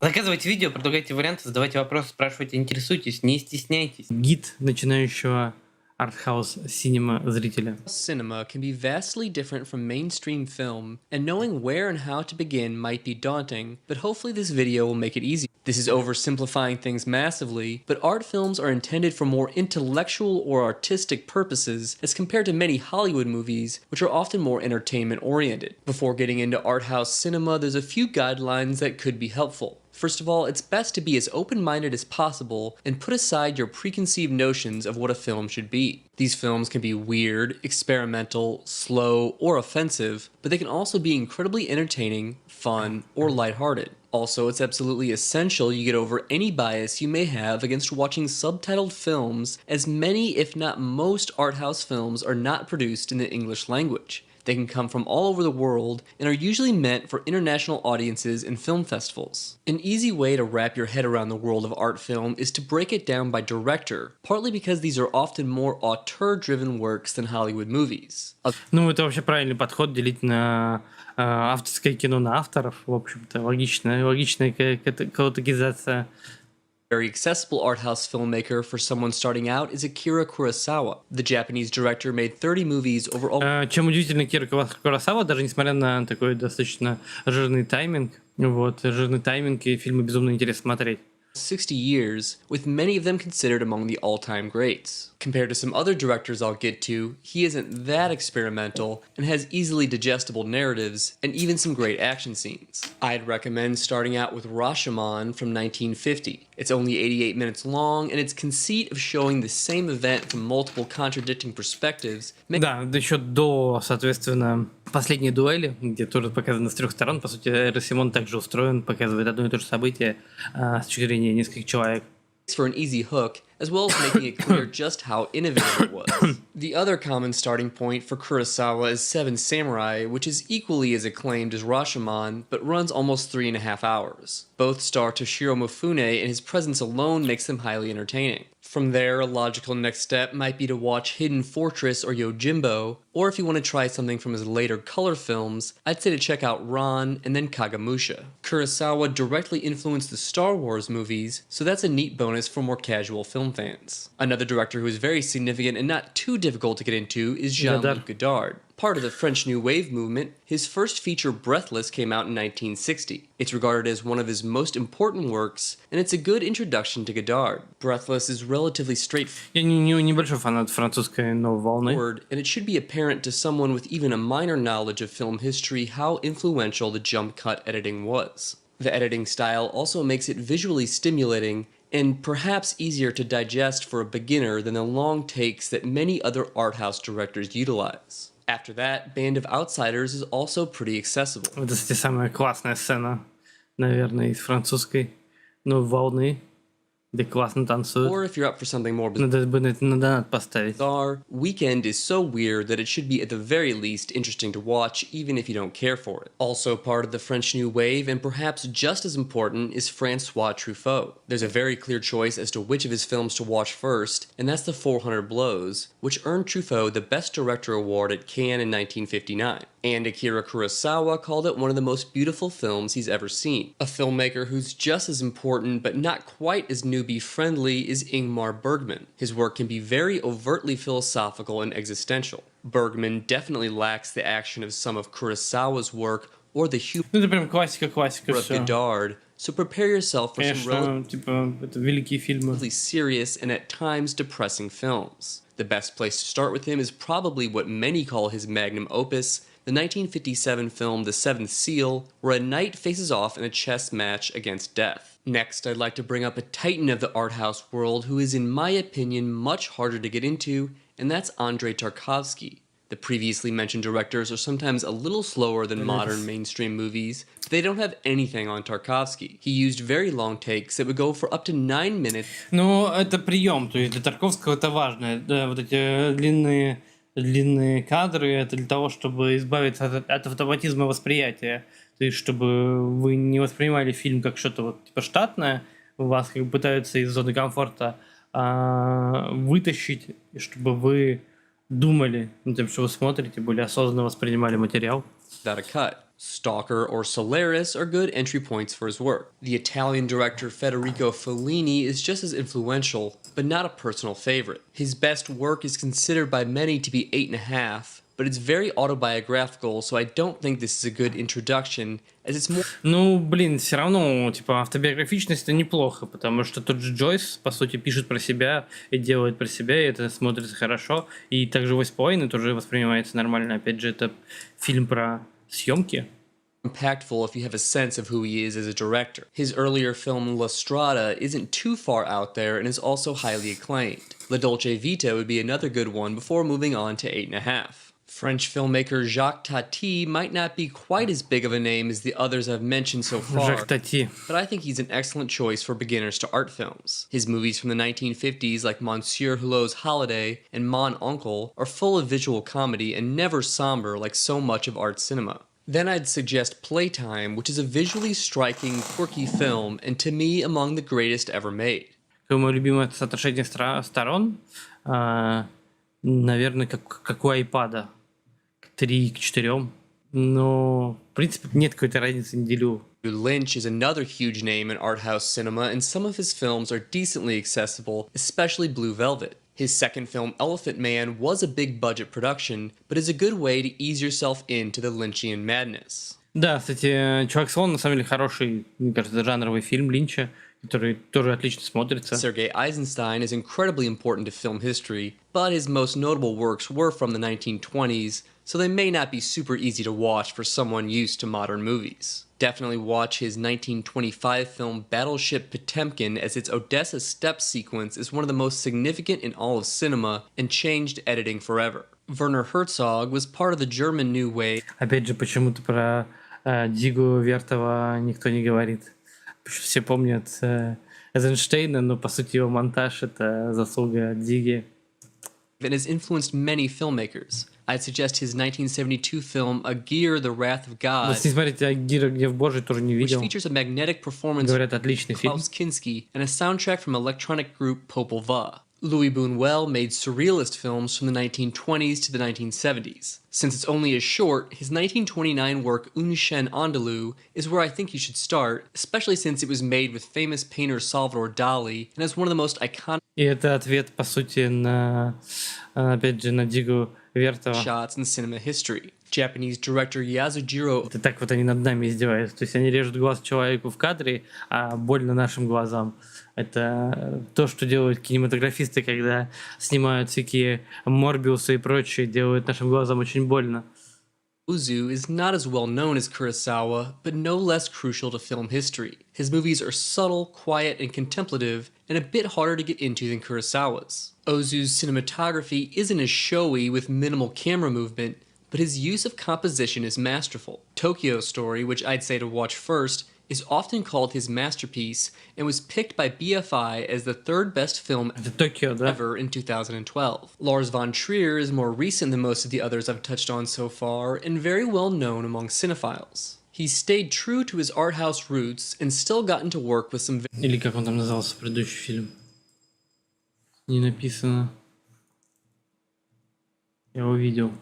Заказывайте видео, предлагайте варианты, задавайте вопросы, спрашивайте, интересуйтесь, не стесняйтесь. Гид начинающего артхаус-синема зрителя. Cinema can be vastly different from mainstream film, and knowing where and how to begin might be daunting, but hopefully this video will make it easy. This is oversimplifying things massively, but art films are intended for more intellectual or artistic purposes as compared to many Hollywood movies, which are often more entertainment-oriented. Before getting into art house cinema, there's a few guidelines that could be helpful. First of all, it's best to be as open-minded as possible and put aside your preconceived notions of what a film should be. These films can be weird, experimental, slow, or offensive, but they can also be incredibly entertaining, fun, or lighthearted. Also, it's absolutely essential you get over any bias you may have against watching subtitled films, as many, if not most, art house films are not produced in the English language. They can come from all over the world and are usually meant for international audiences and film festivals. An easy way to wrap your head around the world of art film is to break it down by director, partly because these are often more auteur-driven works than Hollywood movies. Ну, это вообще правильный подход, делить на авторское кино на авторов, в общем-то, логичная категоризация. Very accessible art house filmmaker for someone starting out is Akira Kurosawa. The Japanese director made 30 movies over all. Чем удивительно Акира Куросава, даже несмотря на такой достаточно жирный тайминг, и фильмы безумно интересно смотреть. 60 years, with many of them considered among the all-time greats. Compared to some other directors I'll get to, he isn't that experimental and has easily digestible narratives and even some great action scenes. I'd recommend starting out with Rashomon from 1950. It's only 88 minutes long, and its conceit of showing the same event from multiple contradicting perspectives. Да, еще до, соответственно, последней дуэли, где тоже показано с трех сторон. По сути, Росимон также устроен, показывает одно и то же событие с точки зрения нескольких человек. For an easy hook, as well as making it clear just how innovative it was. The other common starting point for Kurosawa is Seven Samurai, which is equally as acclaimed as Rashomon, but runs almost 3.5 hours. Both star Toshiro Mifune, and his presence alone makes them highly entertaining. From there, a logical next step might be to watch Hidden Fortress or Yojimbo, or if you want to try something from his later color films, I'd say to check out Ran and then Kagamusha. Kurosawa directly influenced the Star Wars movies, so that's a neat bonus for more casual film fans. Another director who is very significant and not too difficult to get into is Jean-Luc Godard. Part of the French New Wave movement, his first feature Breathless came out in 1960. It's regarded as one of his most important works, and it's a good introduction to Godard. Breathless is relatively straightforward, Я небольшой фанат французской новой волны. and it should be apparent to someone with even a minor knowledge of film history how influential the jump cut editing was. The editing style also makes it visually stimulating and perhaps easier to digest for a beginner than the long takes that many other art house directors utilize. After that, Band of Outsiders is also pretty accessible. Это, кстати, самая классная сцена, наверное, из французской новой волны, где классно танцуют. Or if you're up for something more Надо поставить. bizarre, Weekend is so weird that it should be at the very least interesting to watch, even if you don't care for it. Also part of the French New Wave, and perhaps just as important, is Francois Truffaut. There's a very clear choice as to which of his films to watch first, and that's The 400 Blows, which earned Truffaut the Best Director Award at Cannes in 1959. And Akira Kurosawa called it one of the most beautiful films he's ever seen. A filmmaker who's just as important but not quite as newbie-friendly is Ingmar Bergman. His work can be very overtly philosophical and existential. Bergman definitely lacks the action of some of Kurosawa's work or the humor Ну, это прям классика of Godard, so prepare yourself for some Конечно, типа, это великие фильмы. relatively serious and at times depressing films. The best place to start with him is probably what many call his magnum opus, the 1957 film The Seventh Seal, where a knight faces off in a chess match against death. Next, I'd like to bring up a titan of the art house world who is, in my opinion, much harder to get into, and that's Andrei Tarkovsky. The previously mentioned directors are sometimes a little slower than modern mainstream movies, but they don't have anything on Tarkovsky. He used very long takes that would go for up to 9 minutes. Ну, это прием, то есть для Тарковского это важно. Да, вот эти длинные кадры, это для того, чтобы избавиться от автоматизма восприятия. То есть, чтобы вы не воспринимали фильм как что-то вот типа штатное, вас как бы пытаются из зоны комфорта вытащить, и чтобы вы думали над тем, что вы смотрите, более осознанно воспринимали материал. Without a cut. Stalker or Solaris are good entry points for his work. The Italian director Federico Fellini is just as influential, but not a personal favorite. His best work is considered by many to be 8.5, but it's very autobiographical, so I don't think this is a good introduction, as it's more... Ну, блин, все равно, типа, автобиографичность это неплохо, потому что тот же Джойс, по сути, пишет про себя и делает про себя, и это смотрится хорошо. И также «Войс половины» тоже воспринимается нормально. Опять же, это фильм про съемки. Impactful if you have a sense of who he is as a director. His earlier film La Strada isn't too far out there and is also highly acclaimed. La Dolce Vita would be another good one before moving on to 8.5. French filmmaker Jacques Tati might not be quite as big of a name as the others I've mentioned so far, Жак Тати. but I think he's an excellent choice for beginners to art films. His movies from the 1950s like Monsieur Hulot's Holiday and Mon Oncle are full of visual comedy and never somber like so much of art cinema. Then I'd suggest Playtime, which is a visually striking, quirky film and to me among the greatest ever made. Мое любимое соотношение сторон, наверное, как у iPad. 3 к 4. Но, в принципе, нет какой-то разницы, не делю. Lynch is another huge name in art house cinema, and some of his films are decently accessible, especially Blue Velvet. His second film, Elephant Man, was a big budget production, but is a good way to ease yourself into the Lynchian madness. Да, кстати, «Человек слон» на самом деле хороший, мне кажется, жанровый фильм Линча, который тоже отлично смотрится. Serge Eisenstein is incredibly important to film history, but his most notable works were from the 1920s, so they may not be super easy to watch for someone used to modern movies. Definitely watch his 1925 film Battleship Potemkin, as its Odessa step sequence is one of the most significant in all of cinema and changed editing forever. Werner Herzog was part of the German New Wave. Опять же, почему-то про Дигу Вертова никто не говорит. Все помнят Эйзенштейна, но по сути его монтаж это заслуга Диги. And has influenced many filmmakers. I'd suggest his 1972 film Akira, The Wrath of God, Если смотреть Акира Гнев Божий, тоже не which видел. features a magnetic performance Говорят, отличный of фильм. Klaus Kinski and a soundtrack from electronic group Popol Vuh. Louis Buñuel made surrealist films from the 1920s to the 1970s. Since it's only a short, his 1929 work Un Chien Andalou is where I think you should start, especially since it was made with famous painter Salvador Dali and is one of the most iconic И это ответ, по сути, на, опять же, на Дигу Вертова. shots in cinema history. Japanese director Yasujiro Это так вот они над нами издеваются. То есть они режут глаз человеку в кадре, а больно нашим глазам. Это то, что делают кинематографисты, когда снимают всякие Морбиусы и прочее, делают нашим глазам очень больно. Ozu is not as well known as Kurosawa, but no less crucial to film history. His movies are subtle, quiet, and contemplative, and a bit harder to get into than Kurosawa's. Ozu's cinematography isn't as showy with minimal camera movement, but his use of composition is masterful. Tokyo Story, which I'd say to watch first, is often called his masterpiece and was picked by BFI as the third best film Это Токио, да? ever in 2012. Lars von Trier is more recent than most of the others I've touched on so far and very well known among cinephiles. He stayed true to his art house roots and still gotten to work with some Или как он там назывался, предыдущий фильм? Не написано. Я увидел.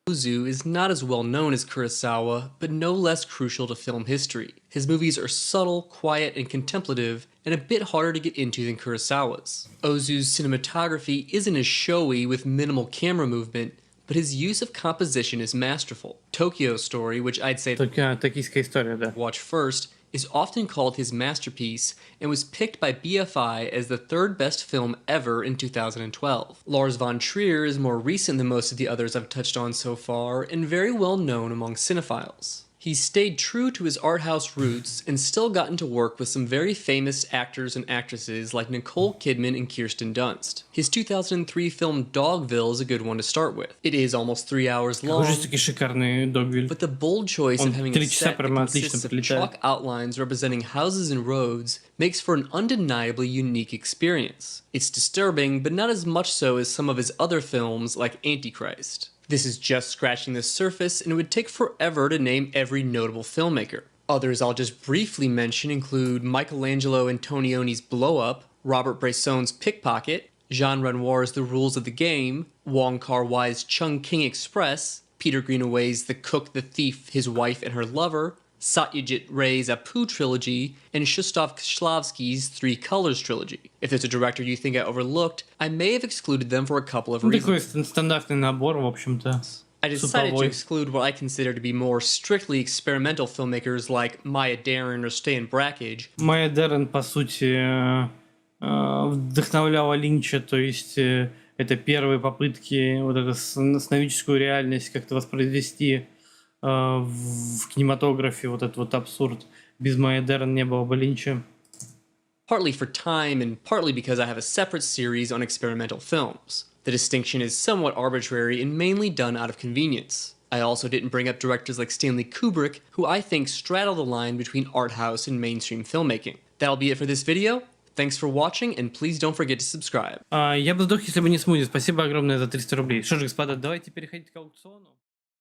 Ozu is not as well known as Kurosawa, but no less crucial to film history. His movies are subtle, quiet, and contemplative, and a bit harder to get into than Kurosawa's. Ozu's cinematography isn't as showy with minimal camera movement, but his use of composition is masterful. Tokyo Story, which I'd say Токийская история, да. watch first, is often called his masterpiece and was picked by BFI as the third best film ever in 2012. Lars von Trier is more recent than most of the others I've touched on so far and very well known among cinephiles. He stayed true to his art house roots and still gotten to work with some very famous actors and actresses like Nicole Kidman and Kirsten Dunst. His 2003 film Dogville is a good one to start with. It is almost 3 hours long, Ужастики шикарный Догвиль. but the bold choice Он of having 3 a часа set that прямо отлично consists of пролетает. chalk outlines representing houses and roads makes for an undeniably unique experience. It's disturbing, but not as much so as some of his other films like Antichrist. This is just scratching the surface, and it would take forever to name every notable filmmaker. Others I'll just briefly mention include Michelangelo Antonioni's Blow Up, Robert Bresson's Pickpocket, Jean Renoir's The Rules of the Game, Wong Kar-wai's Chung King Express, Peter Greenaway's The Cook, the Thief, His Wife, and Her Lover, Satyajit Ray's Apu trilogy, and Krzysztof Kieślowski's Three Colors trilogy. If there's a director you think I overlooked, I may have excluded them for a couple of reasons. Такой стандартный набор, в общем-то. I decided to exclude what I consider to be more strictly experimental filmmakers like Maya Deren or Stan Brakhage. Майя Дерен, по сути, вдохновляла Линча, то есть это первые попытки вот эту сновидческую реальность как-то воспроизвести в кинематографе, вот этот вот абсурд. Без Майя Дерен не было бы Линча. Partly for time and partly because I have a separate series on experimental films. The distinction is somewhat arbitrary and mainly done out of convenience. I also didn't bring up directors like Stanley Kubrick, who I think straddle the line between art house and mainstream filmmaking. That'll be it for this video. Thanks for watching, and please don't forget to subscribe. Я бы сдох, если бы не смузи. Спасибо огромное за 300 рублей. Что ж, господа, давайте переходить к аукциону.